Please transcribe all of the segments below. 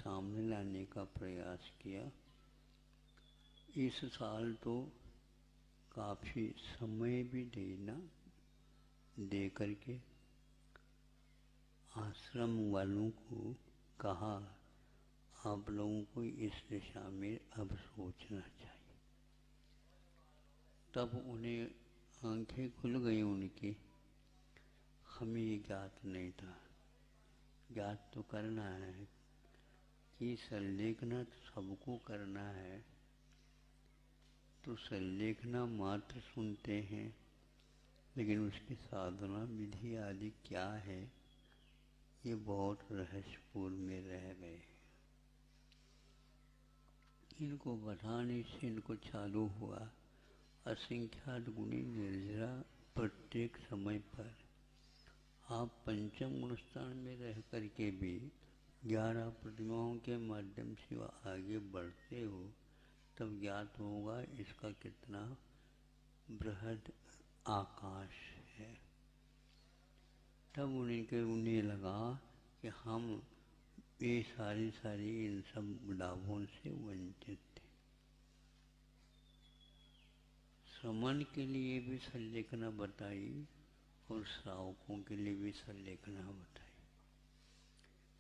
सामने लाने का प्रयास किया। इस साल तो काफ़ी समय भी दे करके आश्रम वालों को कहा, आप लोगों को इस दिशा में अब सोचना चाहिए। तब उन्हें आंखें खुल गई उनकी। हमें ये ज्ञात नहीं था। ज्ञात तो करना है कि संलेखना तो सबको करना है, तो संलेखना मात्र सुनते हैं, लेकिन उसकी साधना विधि आदि क्या है ये बहुत रहस्यपूर्ण में रह गए। इनको बताने से इनको चालू हुआ। असंख्यात गुणी निर्जरा प्रत्येक समय पर आप पंचम गुण स्थान में रह करके भी 11 प्रतिमाओं के माध्यम से आगे बढ़ते हो, तब ज्ञात होगा इसका कितना बृहद आकाश है। तब उन्हें लगा कि हम ये सारी इन सब लाभों से वंचित थे। श्रमण के लिए भी संलेखना बताई और श्रावकों के लिए भी संलेखना बताई।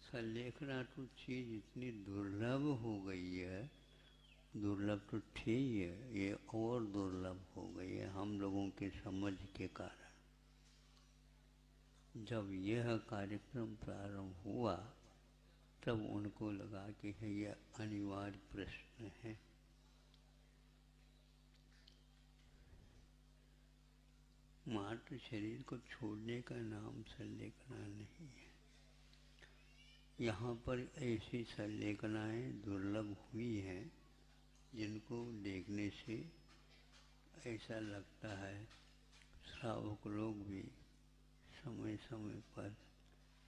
संलेखना तो चीज इतनी दुर्लभ हो गई है, दुर्लभ तो थी है, ये और दुर्लभ हो गई है हम लोगों के समझ के कारण। जब यह कार्यक्रम प्रारंभ हुआ तब उनको लगा कि यह अनिवार्य प्रश्न है। मात्र शरीर को छोड़ने का नाम संलेखना नहीं है। यहाँ पर ऐसी संलेखनाएं दुर्लभ हुई हैं जिनको देखने से ऐसा लगता है श्रावक लोग भी समय समय पर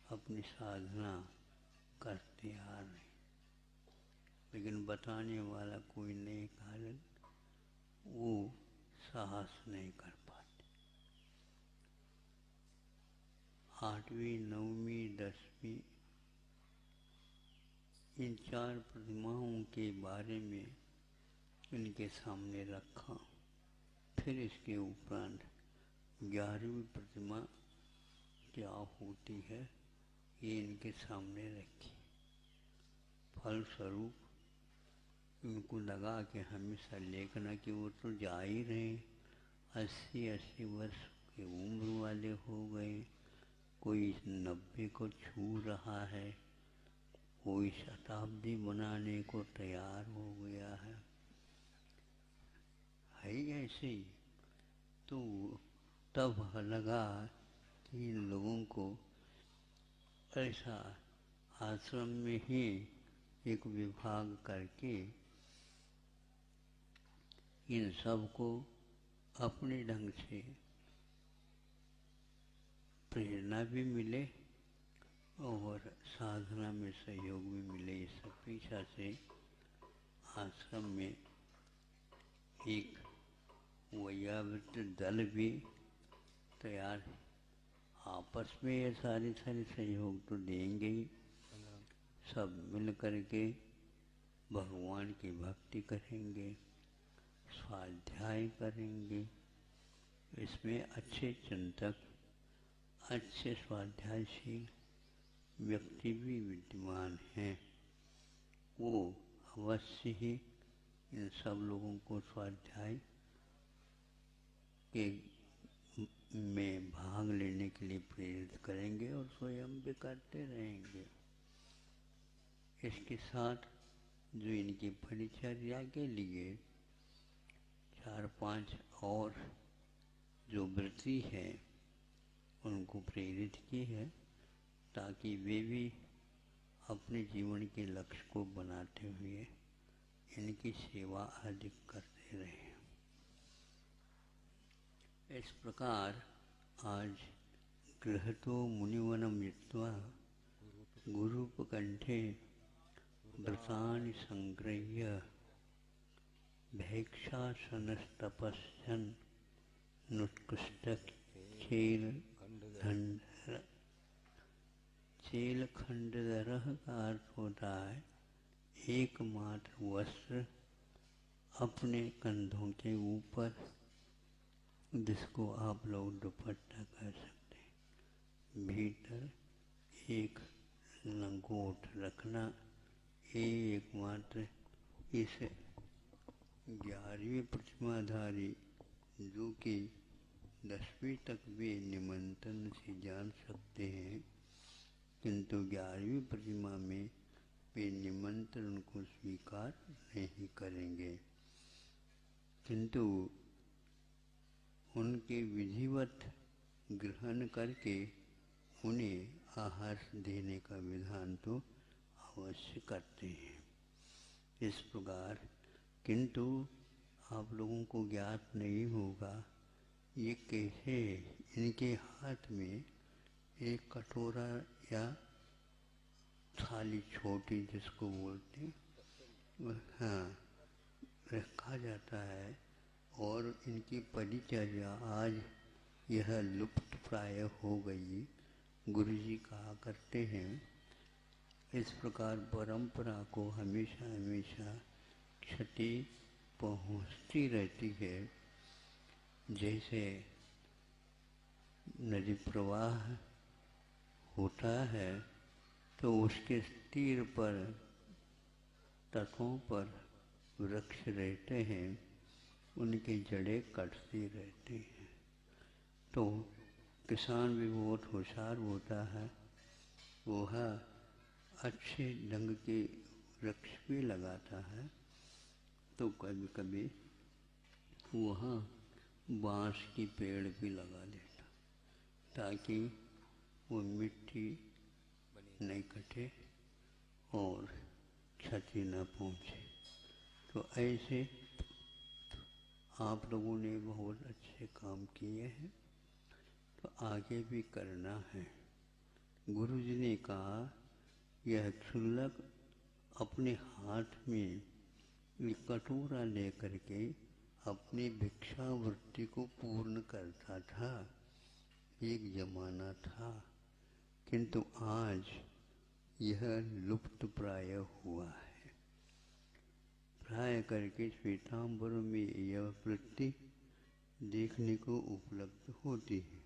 अपनी साधना करते आ रहे, लेकिन बताने वाला कोई नहीं कारण वो साहस नहीं कर पाते। 8वीं 9वीं 10वीं इन 4 प्रतिमाओं के बारे में इनके सामने रखा। फिर इसके उपरांत 11वीं प्रतिमा क्या होती है ये इनके सामने रखी। फलस्वरूप इनको लगा कि हमें संलेखना की ओर तो जा ही रहे, 80-80 वर्ष की उम्र वाले हो गए, कोई 90 को छू रहा है, कोई शताब्दी बनाने को तैयार हो गया है ऐसे ही। तो तब लगा कि इन लोगों को ऐसा आश्रम में ही एक विभाग करके इन सब को अपने ढंग से प्रेरणा भी मिले और साधना में सहयोग भी मिले। इस अपेक्षा से आश्रम में एक वैयावृत्त दल भी तैयार है। आपस में ये सारे सहयोग तो देंगे ही, सब मिल करके भगवान की भक्ति करेंगे, स्वाध्याय करेंगे। इसमें अच्छे चिंतक, अच्छे स्वाध्यायशील व्यक्ति भी विद्यमान हैं। वो अवश्य ही इन सब लोगों को स्वाध्याय के में भाग लेने के लिए प्रेरित करेंगे और स्वयं भी करते रहेंगे। इसके साथ जो इनकी परिचर्या के लिए 4-5 और जो वृत्ति है उनको प्रेरित की है, ताकि वे भी अपने जीवन के लक्ष्य को बनाते हुए इनकी सेवा आदि करते रहे। इस प्रकार आज गृहतो मुनिवनं यत्वा गुरूपकंठे व्रतानि संगृह्य भैक्षासनस्तपस्यन् चेलखंडधरः का अर्थ होता है एकमात्र वस्त्र अपने कंधों के ऊपर, जिसको आप लोग दुपट्टा कह सकते हैं, भीतर एक लंगोट रखना, एकमात्र इस 11वीं प्रतिमाधारी जो कि 10वीं तक वे निमंत्रण से जान सकते हैं, किंतु 11वीं प्रतिमा में वे निमंत्रण को स्वीकार नहीं करेंगे, किंतु उनके विधिवत ग्रहण करके उन्हें आहार देने का विधान तो अवश्य करते हैं। इस प्रकार किंतु आप लोगों को ज्ञात नहीं होगा ये कैसे इनके हाथ में एक कटोरा या थाली छोटी जिसको बोलते हैं, हाँ, रखा जाता है। और इनकी परिचर्या आज यह लुप्त प्राय हो गई, गुरुजी कहा करते हैं। इस प्रकार परंपरा को हमेशा हमेशा क्षति पहुँचती रहती है। जैसे नदी प्रवाह होता है तो उसके तीर पर, तटों पर वृक्ष रहते हैं, उनकी जड़ें कटती रहती हैं। तो किसान भी बहुत होशियार होता है, वह अच्छे ढंग के वृक्ष भी लगाता है। तो कभी कभी वह बांस की पेड़ भी लगा देता, ताकि वो मिट्टी नहीं कटे और क्षति न पहुँचे। तो ऐसे आप लोगों ने बहुत अच्छे काम किए हैं, तो आगे भी करना है। गुरु जी ने कहा यह क्षुल्लक अपने हाथ में एक कटोरा लेकर के अपनी भिक्षावृत्ति को पूर्ण करता था। एक जमाना था, किंतु आज यह लुप्त प्राय हुआ है। प्राय करके श्वेतांबर में यह वृत्ति देखने को उपलब्ध होती है,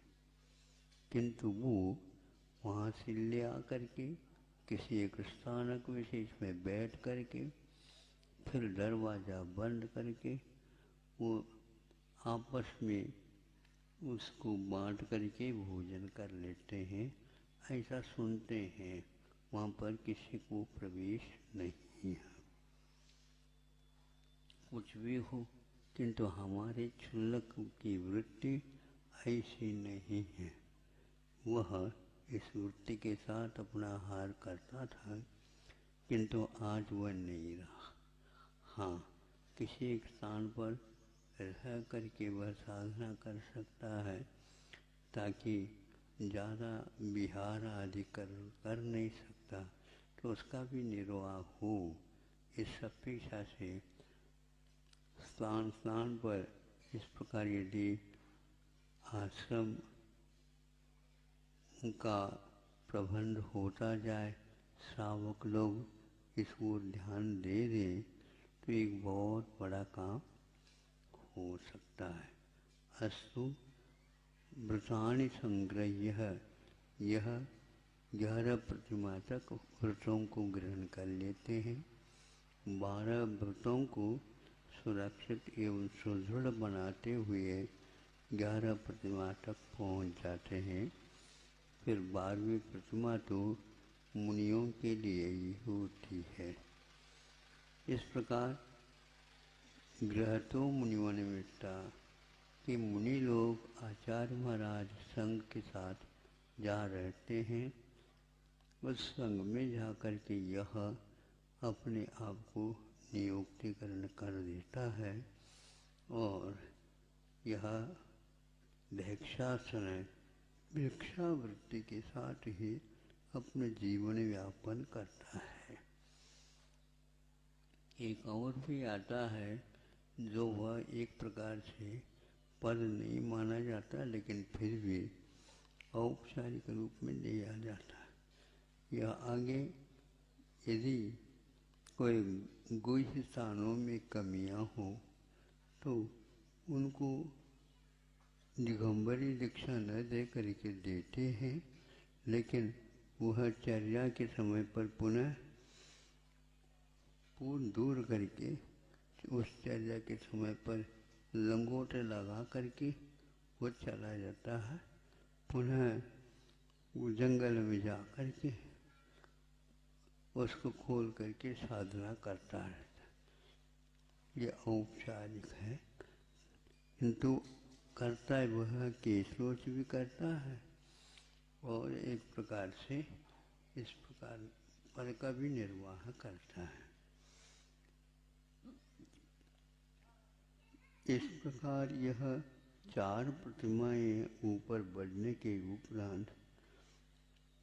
किंतु वो वहाँ से ले आकर के किसी एक स्थानक विशेष में बैठ करके फिर दरवाज़ा बंद करके वो आपस में उसको बांट करके भोजन कर लेते हैं। ऐसा सुनते हैं, वहाँ पर किसी को प्रवेश नहीं है। कुछ भी हो, किंतु हमारे क्षुल्लक की वृत्ति ऐसी नहीं है। वह इस वृत्ति के साथ अपना आहार करता था, किंतु आज वह नहीं रहा। हाँ, किसी एक स्थान पर रह करके वह साधना कर सकता है, ताकि ज़्यादा विहार आदि कर नहीं सकता, तो उसका भी निर्वाह हो। इस अपेक्षा से स्थान पर इस प्रकार यदि आश्रम का प्रबंध होता जाए, श्रावक लोग इस ओर ध्यान दे दें, तो एक बहुत बड़ा काम हो सकता है। अस्तु व्रतानि संग्रह्य, यह 11 प्रतिमा तक व्रतों को ग्रहण कर लेते हैं। 12 व्रतों को सुरक्षित एवं सुदृढ़ बनाते हुए 11 प्रतिमा तक पहुँच जाते हैं। फिर 12वीं प्रतिमा तो मुनियों के लिए ही होती है। इस प्रकार गृहतो मुनियों निमित्ता कि मुनि लोग आचार्य महाराज संघ के साथ जा रहते हैं। उस संघ में जाकर के यह अपने आप को नियुक्तिकरण कर देता है और यह भिक्षावृत्ति के साथ ही अपने जीवन व्यापन करता है। एक और भी आता है जो वह एक प्रकार से पद नहीं माना जाता, लेकिन फिर भी औपचारिक रूप में लिया जाता है। यह आगे यदि कोई गुह्य स्थानों में कमियां हो तो उनको दिगंबरी दीक्षा न दे करके देते हैं, लेकिन वह चर्या के समय पर पुनः पूर्ण दूर करके उस चर्या के समय पर लंगोटे लगा करके वो चला जाता है। पुनः वो जंगल में जा करके उसको खोल करके साधना करता रहता है। ये औपचारिक है, किंतु करता है वह केशरोच भी करता है और एक प्रकार से इस प्रकार पर का भी निर्वाह करता है। इस प्रकार यह 4 प्रतिमाएं ऊपर बढ़ने के उपरांत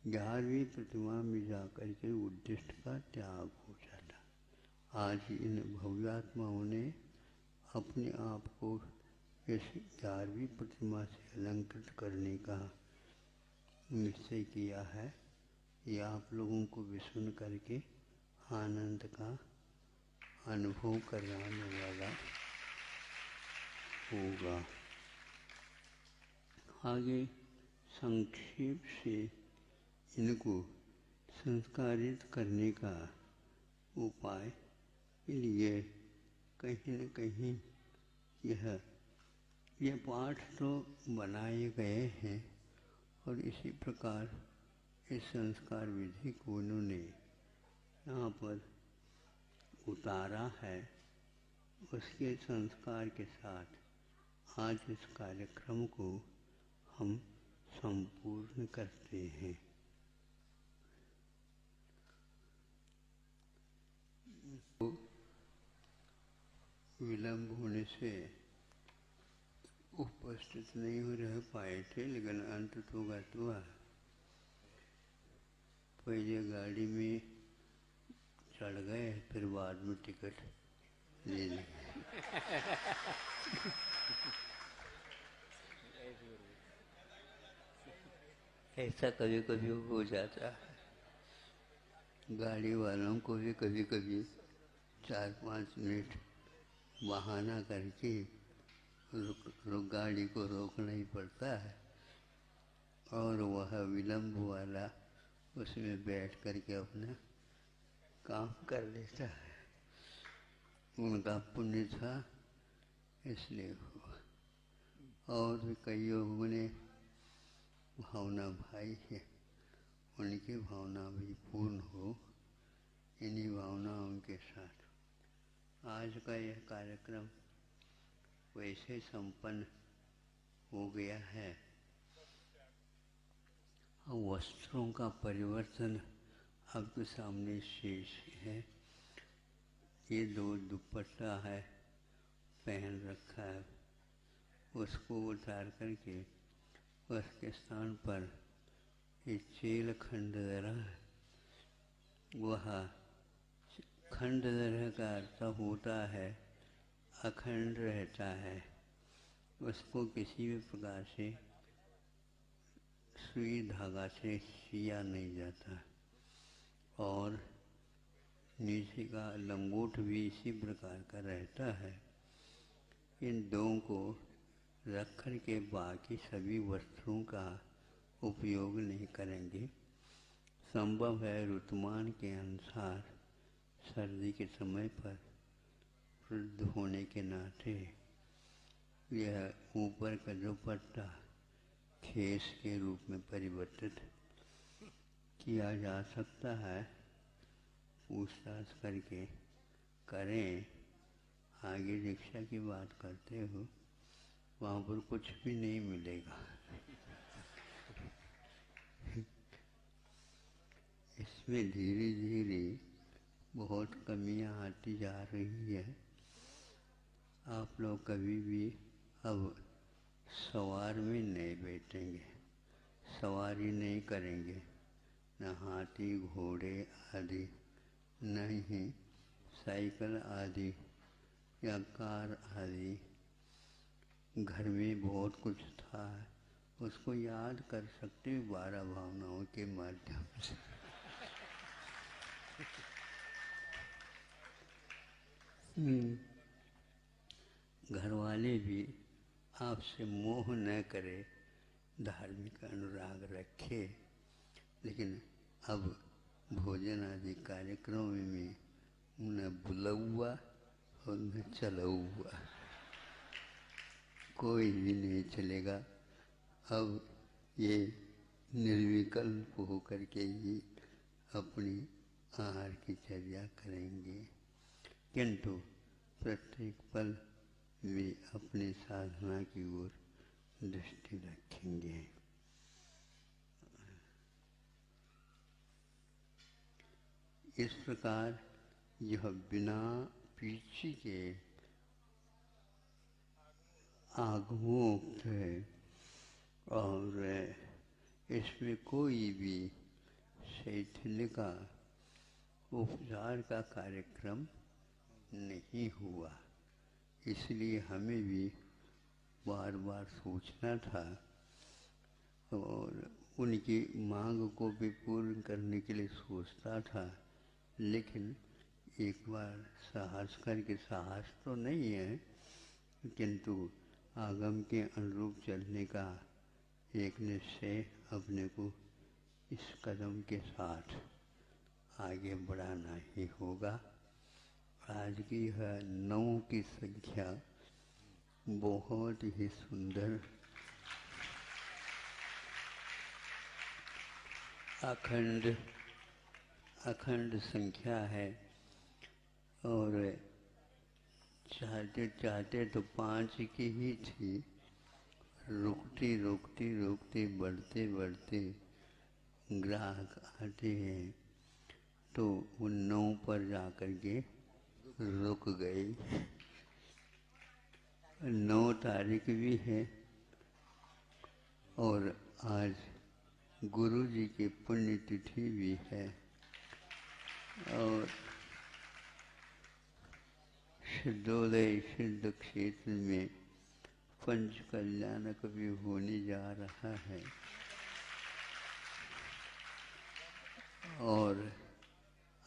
11वीं प्रतिमा में जाकर के उद्दिष्ट का त्याग हो जाता। आज इन भव्यात्माओं ने अपने आप को इस 11वीं प्रतिमा से अलंकृत करने का निश्चय किया है। यह आप लोगों को भी सुन करके आनंद का अनुभव कराने वाला होगा। आगे संक्षेप से इनको संस्कारित करने का उपाय के लिए कहीं न कहीं यह पाठ तो बनाए गए हैं और इसी प्रकार इस संस्कार विधि को उन्होंने यहाँ पर उतारा है। उसके संस्कार के साथ आज इस कार्यक्रम को हम संपूर्ण करते हैं। विलंब होने से उपस्थित नहीं हो रह पाए थे, लेकिन अंत तो हुआ। पहले गाड़ी में चढ़ गए, फिर बाद में टिकट ले लिए। ऐसा कभी कभी हो जाता है। गाड़ी वालों को भी कभी कभी 4-5 मिनट बहाना करके गाड़ी को रोकना ही पड़ता है और वह विलंब वाला उसमें बैठ करके अपना काम कर लेता है। उनका पुण्य था इसलिए हुआ। और भी कई लोगों ने भावना भाई है, उनकी भावना भी पूर्ण हो, इन्हीं भावनाओं के साथ आज का यह कार्यक्रम वैसे संपन्न हो गया है। वस्त्रों का परिवर्तन आपके सामने शेष है। ये 2 दुपट्टा है पहन रखा है, उसको उतार करके उसके स्थान पर एक चेल खंडधरा है। वह खंडधरा का अर्थ होता है अखंड रहता है, उसको किसी भी प्रकार से सुई धागा से सिया नहीं जाता। और नीचे का लंगोट भी इसी प्रकार का रहता है। इन 2 को रख कर के बाकी सभी वस्त्रों का उपयोग नहीं करेंगे। संभव है ऋतुमान के अनुसार सर्दी के समय पर वृद्ध होने के नाते यह ऊपर का दुपट्टा खेस के रूप में परिवर्तित किया जा सकता है। पूछताछ करके करें। आगे दीक्षा की बात करते हो, वहाँ पर कुछ भी नहीं मिलेगा। इसमें धीरे धीरे बहुत कमियां आती जा रही है। आप लोग कभी भी अब सवार में नहीं बैठेंगे, सवारी नहीं करेंगे, न हाथी घोड़े आदि, न ही साइकिल आदि या कार आदि। घर में बहुत कुछ था, उसको याद कर सकते 12 भावनाओं के माध्यम से। घर वाले भी आपसे मोह न करे, धार्मिक अनुराग रखे, लेकिन अब भोजन आदि कार्यक्रम में न बुलौआ और न चलौआ, कोई भी नहीं चलेगा। अब ये निर्विकल्प होकर के ही अपनी आहार की चर्या करेंगे, किंतु प्रत्येक पल वे अपनी साधना की ओर दृष्टि रखेंगे। इस प्रकार यह बिना पीछे के आगमोक्त है और इसमें कोई भी शैथिल्य का उपचार का कार्यक्रम नहीं हुआ। इसलिए हमें भी बार बार सोचना था और उनकी मांग को भी पूर्ण करने के लिए सोचता था, लेकिन एक बार साहस करके, साहस तो नहीं है किंतु आगम के अनुरूप चलने का एक निश्चय अपने को इस कदम के साथ आगे बढ़ाना ही होगा। आज की है 9 की संख्या बहुत ही सुंदर, अखंड संख्या है और चाहते तो 5 की ही थी। रुकती बढ़ते ग्राहक आते हैं तो वो 9 पर जाकर के रुक गई। 9 तारीख भी है और आज गुरु जी की पुण्यतिथि भी है और सिद्धोदय सिद्ध क्षेत्र में पंच कल्याणक भी होने जा रहा है और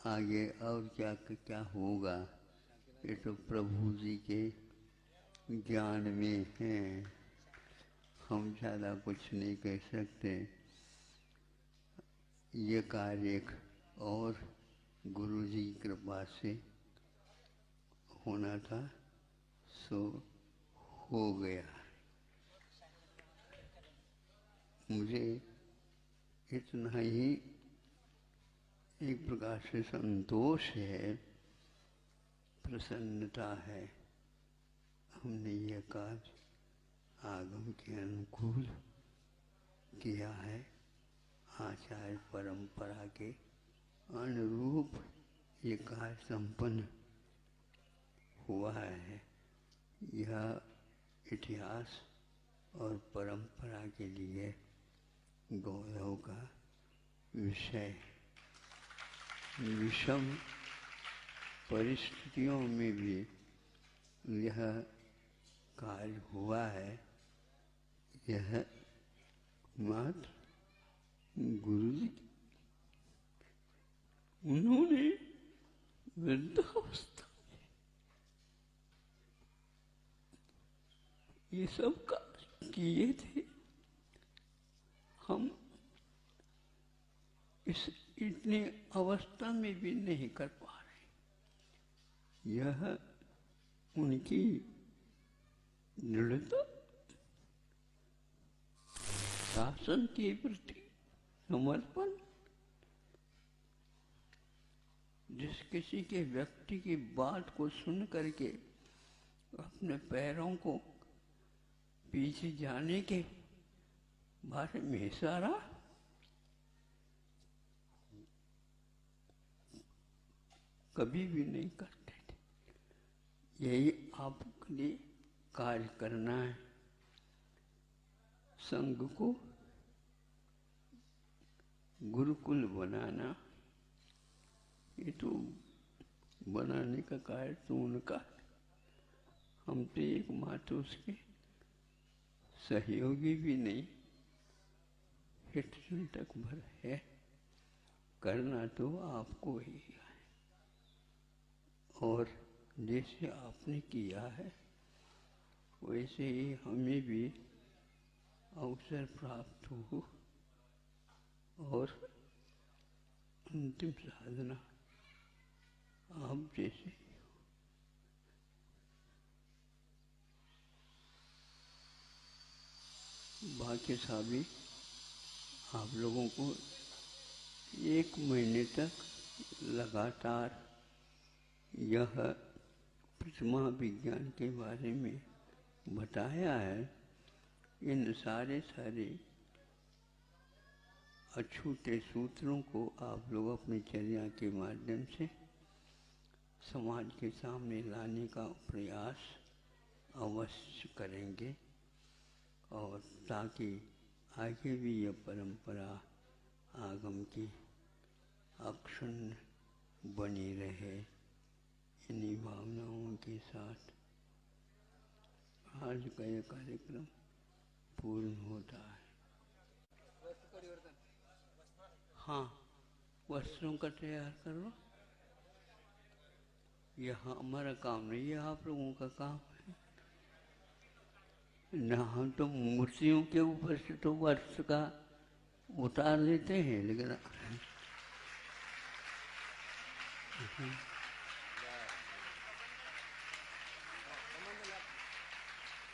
आगे और क्या क्या होगा ये तो प्रभु जी के ज्ञान में है, हम ज़्यादा कुछ नहीं कह सकते। ये कार्य और गुरु जी की कृपा से होना था सो हो गया। मुझे इतना ही एक प्रकार से संतोष है, प्रसन्नता है, हमने ये कार्य आगम के अनुकूल किया है, आचार्य परंपरा के अनुरूप ये कार्य संपन्न हुआ है। यह इतिहास और परंपरा के लिए गौरव का विषय। विषम परिस्थितियों में भी यह कार्य हुआ है। यह मात्र गुरु जी उन्होंने वृद्धावस्था में ये सब कार्य किए थे। हम इस इतनी अवस्था में भी नहीं कर पा रहे। यह उनकी दृढ़ता, शासन के प्रति समर्पण, जिस किसी के व्यक्ति की बात को सुन करके अपने पैरों को पीछे जाने के बारे में इशारा, कभी भी नहीं करते थे। यही आपके लिए कार्य करना है। संघ को गुरुकुल बनाना, ये तो बनाने का कार्य तो उनका, हम तो एकमात्र उसके सहयोगी भी नहीं, हित चिंतक भर है। करना तो आपको ही है और जैसे आपने किया है वैसे ही हमें भी अवसर प्राप्त हो और अंतिम साधना आप जैसे बाकी सभी आप लोगों को 1 महीने तक लगातार यह प्रतिमा विज्ञान के बारे में बताया है। इन सारे अछूते सूत्रों को आप लोग अपनी चर्या के माध्यम से समाज के सामने लाने का प्रयास अवश्य करेंगे और ताकि आगे भी यह परंपरा आगम की अक्षुण्ण बनी रहे। इन्हीं भावनाओं के साथ आज का यह कार्यक्रम पूर्ण होता है। हाँ, वस्त्रों का तैयार करो। यह हमारा काम नहीं है, आप लोगों का काम है। न हम तो मूर्तियों के ऊपर से तो वस्त्र का उतार देते हैं, लेकिन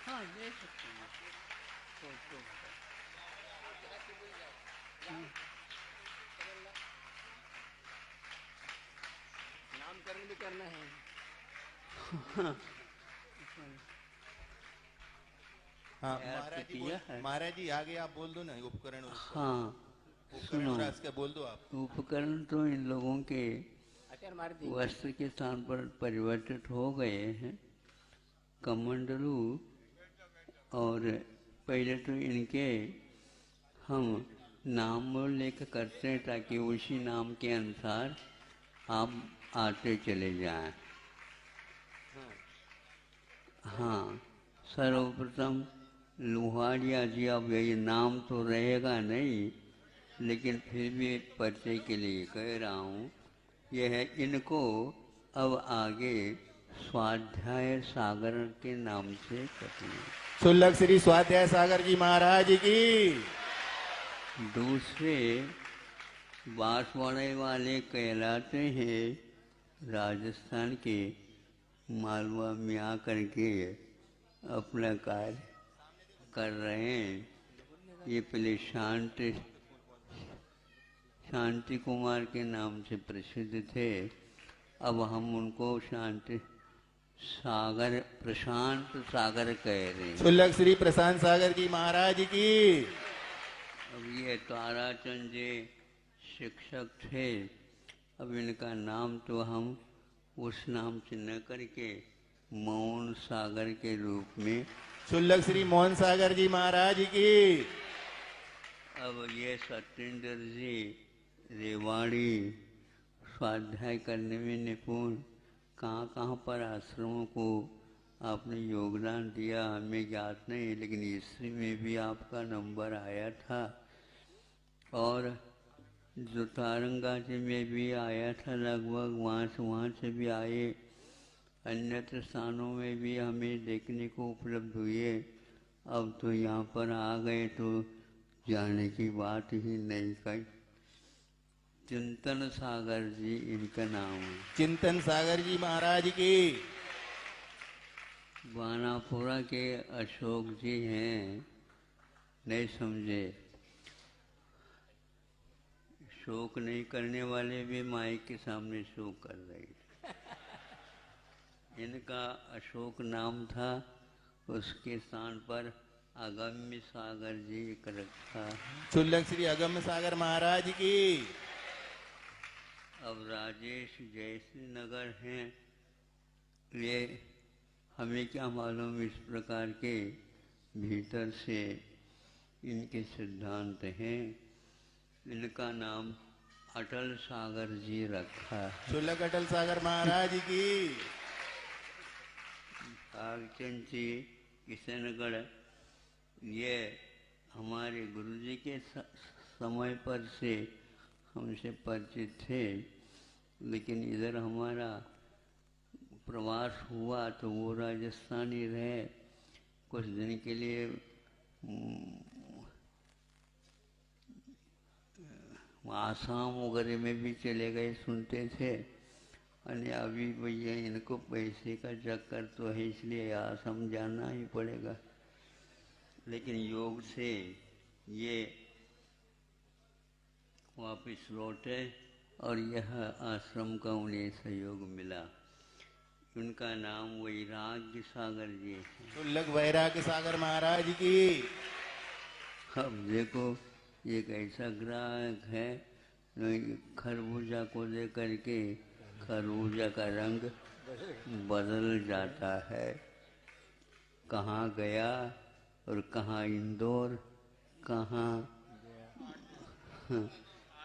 हाँ दे सकते हैं तो नामकरण भी करना है। हाँ महाराज जी आगे आप बोल दो ना उपकरण। हाँ सुनो, उसका बोल दो आप। उपकरण तो इन लोगों के वस्त्र के स्थान पर परिवर्तित हो गए हैं। कमंडलू और पहले तो इनके हम नाम लेकर करते हैं ताकि उसी नाम के अनुसार आप आते चले जाएं। हाँ, सर्वप्रथम लोहारिया जी, अब ये नाम तो रहेगा नहीं, लेकिन फिर भी परिचय के लिए कह रहा हूँ। यह है, इनको अब आगे स्वाध्याय सागर के नाम से कहेंगे। सुल्लक श्री स्वाध्याय सागर जी महाराज की। दूसरे बांसवाड़े वाले कहलाते हैं, राजस्थान के मालवा में आकर के अपना कार्य कर रहे हैं। ये पहले शांति कुमार के नाम से प्रसिद्ध थे। अब हम उनको शांति सागर, प्रशांत सागर कह रहे हैं। सुल्लक श्री प्रशांत सागर जी महाराज की। अब ये ताराचंद जी शिक्षक थे। अब इनका नाम तो हम उस नाम से न करके मौन सागर के रूप में। सुल्लक श्री मोहन सागर जी महाराज की। अब ये सत्येंद्र जी रेवाड़ी स्वाध्याय करने में निपुण, कहाँ पर आश्रमों को आपने योगदान दिया हमें ज्ञात नहीं, लेकिन हिस्ट्री में भी आपका नंबर आया था और जो तारंगाजी में भी आया था लगभग, वहाँ से भी आए। अन्यत्र स्थानों में भी हमें देखने को उपलब्ध हुए। अब तो यहाँ पर आ गए तो जाने की बात ही नहीं कही। चिंतन सागर जी इनका नाम है। चिंतन सागर जी महाराज की। बानापुरा के अशोक जी हैं, नहीं समझे। शोक नहीं करने वाले भी माइक के सामने शोक कर रहे। इनका अशोक नाम था, उसके स्थान पर अगम्य सागर जी का रखा है। सुल्लक श्री अगम्य सागर महाराज की। अब राजेश जयश्री नगर हैं, ये हमें क्या मालूम, इस प्रकार के भीतर से इनके सिद्धांत हैं। इनका नाम अटल सागर जी रखा है। सुल्लक अटल सागर महाराज की। भागचंद जी किशनगढ़, ये हमारे गुरुजी के समय पर से हमसे परिचित थे, लेकिन इधर हमारा प्रवास हुआ तो वो राजस्थान ही रहे, कुछ दिन के लिए आसाम वगैरह में भी चले गए, सुनते थे। और अभी भैया इनको पैसे का चक्कर तो है, इसलिए आसाम जाना ही पड़ेगा। लेकिन योग से ये वापिस लौटे और यह आश्रम का उन्हें सहयोग मिला। उनका नाम वैराग्य सागर जी है। तो लग वैराग्य सागर महाराज की। अब देखो एक ऐसा ग्राहक है, खरबूजा को दे करके खरबूजा का रंग बदल जाता है। कहाँ गया और कहाँ इंदौर, कहाँ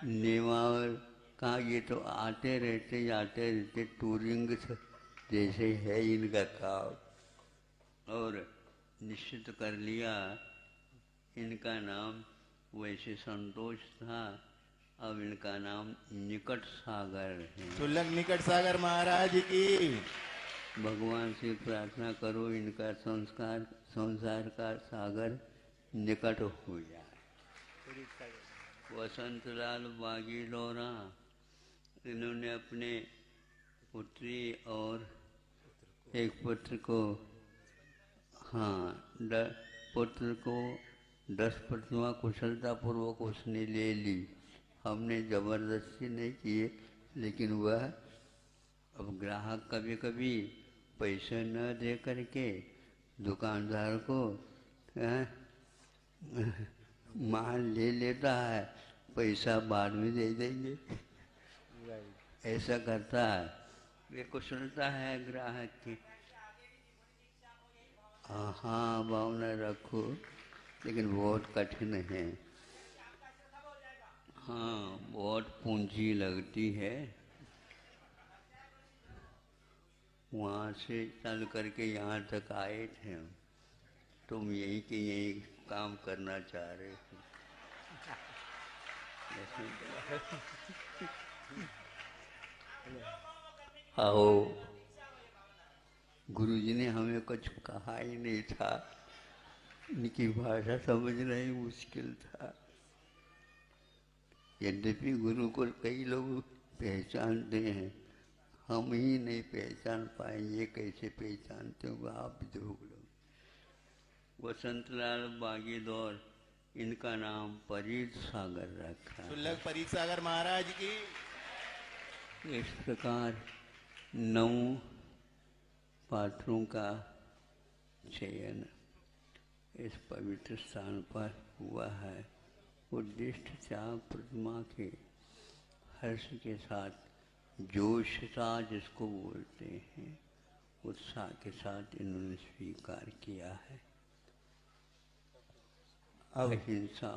नेमावर, कहाँ, ये तो आते रहते टूरिंग जैसे है इनका काम। और निश्चित कर लिया इनका नाम, वैसे संतोष था, अब इनका नाम निकट सागर है। तो लग निकट सागर महाराज की। भगवान से प्रार्थना करो इनका संसार का सागर निकट हो जाए। वसंतलाल बागी लोरा, इन्होंने अपने पुत्री और एक पुत्र को, हाँ, पुत्र को 10 प्रतिमा कुशलतापूर्वक उसने ले ली। हमने जबरदस्ती नहीं किए, लेकिन वह अब ग्राहक कभी कभी पैसे न दे करके दुकानदार को माल ले लेता है, पैसा बाद में दे देंगे, ऐसा करता है। ये कुशलता है ग्राहक की। हाँ, भावना रखो, लेकिन बहुत कठिन है। हाँ, बहुत पूंजी लगती है। वहाँ से चल करके यहाँ तक आए थे, तुम यही के यही काम करना चाह रहे थे। आओ, गुरुजी ने हमें कुछ कहा ही नहीं था, इनकी भाषा समझना ही मुश्किल था। यद्यपि गुरु को कई लोग पहचानते हैं, हम ही नहीं पहचान पाए। ये कैसे पहचानते हो आप देख लो। वसंतलाल बागीदौर, इनका नाम परीत सागर रखा। सुलग परीत सागर महाराज की। इस प्रकार 9 पात्रों का चयन इस पवित्र स्थान पर हुआ है। उद्दिष्ट त्याग प्रतिमा के हर्ष के साथ, जोशता जिसको बोलते हैं, उत्साह के साथ इन्होंने स्वीकार किया है। अहिंसा